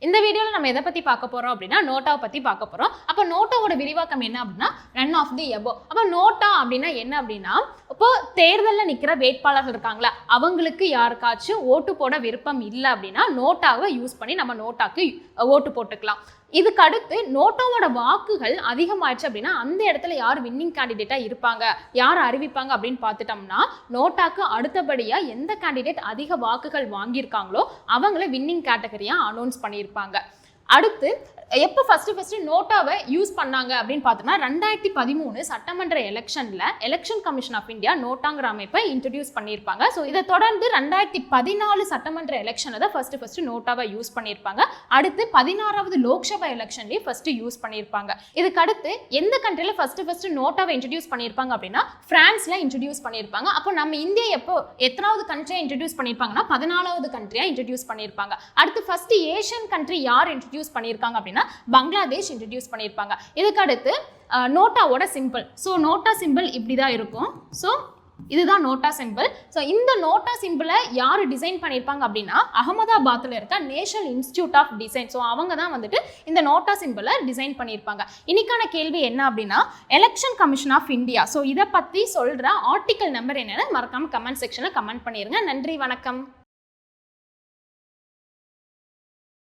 இந்த வீடியோவில் நம்ம எதை பற்றி பார்க்க போகிறோம் அப்படின்னா நோட்டாவை பற்றி பார்க்க போகிறோம். அப்போ நோட்டாவோட விரிவாக்கம் என்ன அப்படின்னா நன் ஆஃப் தி எபோவ். அப்போ நோட்டா அப்படின்னா என்ன அப்படின்னா, இப்போ தேர்தலில் நிற்கிற வேட்பாளர்கள் இருக்காங்களா, அவங்களுக்கு யாருக்காச்சும் ஓட்டு போட விருப்பம் இல்லை அப்படின்னா நோட்டாவை யூஸ் பண்ணி நம்ம நோட்டாக்கு ஓட்டு போட்டுக்கலாம். இதுக்கு அடுத்து நோட்டாவோட வாக்குகள் அதிகமாயிடுச்சு அப்படின்னா அந்த இடத்துல யார் வின்னிங் கேண்டிடேட்டாக இருப்பாங்க, யார் அறிவிப்பாங்க அப்படின்னு பார்த்துட்டோம்னா நோட்டாக்கு அடுத்தபடியாக எந்த கேண்டிடேட் அதிக வாக்குகள் வாங்கியிருக்காங்களோ அவங்கள வின்னிங் கேட்டகரியாக அனௌன்ஸ் பண்ணியிருப்பாங்க. அடுத்து எப்போ ஃபஸ்ட்டு நோட்டாவை யூஸ் பண்ணாங்க அப்படின்னு பார்த்தோம்னா 2013 சட்டமன்ற எலெக்ஷனில் எலெக்ஷன் கமிஷன் ஆஃப் இந்தியா நோட்டாங்கிற அமைப்பை இன்ட்ரடியூஸ் பண்ணியிருப்பாங்க. ஸோ இதை தொடர்ந்து 2014 சட்டமன்ற எலெக்ஷனை தான் ஃபஸ்ட்டு நோட்டாவை யூஸ் பண்ணியிருப்பாங்க. அடுத்து 16வது லோக்சபா எலெக்ஷன்லேயே ஃபஸ்ட்டு யூஸ் பண்ணியிருப்பாங்க. இதுக்கு அடுத்து எந்த கண்ட்ரியில் ஃபஸ்ட்டு நோட்டாவை இன்ட்ரடியூஸ் பண்ணியிருப்பாங்க அப்படின்னா ஃப்ரான்ஸில் இன்ட்ரடியூஸ் பண்ணியிருப்பாங்க. அப்போ நம்ம இந்தியா எப்போ எத்தனாவது கண்ட்ரியாக இன்ட்ரடியூஸ் பண்ணியிருப்பாங்கன்னா 14வது கண்ட்ரியாக இன்ட்ரடியூஸ் பண்ணியிருப்பாங்க. அடுத்து ஃபஸ்ட்டு ஏஷியன் கண்ட்ரி யார் இன்ட்ரடியூஸ் பண்ணியிருக்காங்க அப்படின்னா பங்களாதேஷ் இன்ட்ரடியூஸ் பண்ணியிருப்பாங்க. இதுக்கு அடுத்து நோட்டாவோட சிம்பிள். ஸோ நோட்டா சிம்பிள் இப்படி தான் இருக்கும். ஸோ இதுதான் நோட்டா சிம்பிள். ஸோ இந்த நோட்டா சிம்பிளை யார் டிசைன் பண்ணியிருப்பாங்க அப்படின்னா அகமதாபாத்தில் இருக்க national institute of design. So அவங்க தான் வந்துட்டு இந்த நோட்டா சிம்பிளை டிசைன் பண்ணியிருப்பாங்க. இன்னைக்கான கேள்வி என்ன அப்படின்னா election commission of India. So இதை பற்றி சொல்கிற ஆர்டிக்கல் நம்பர் என்னன்னு மறக்காம கமெண்ட் செக்ஷனில் கமெண்ட் பண்ணிடுங்க. நன்றி, வணக்கம்.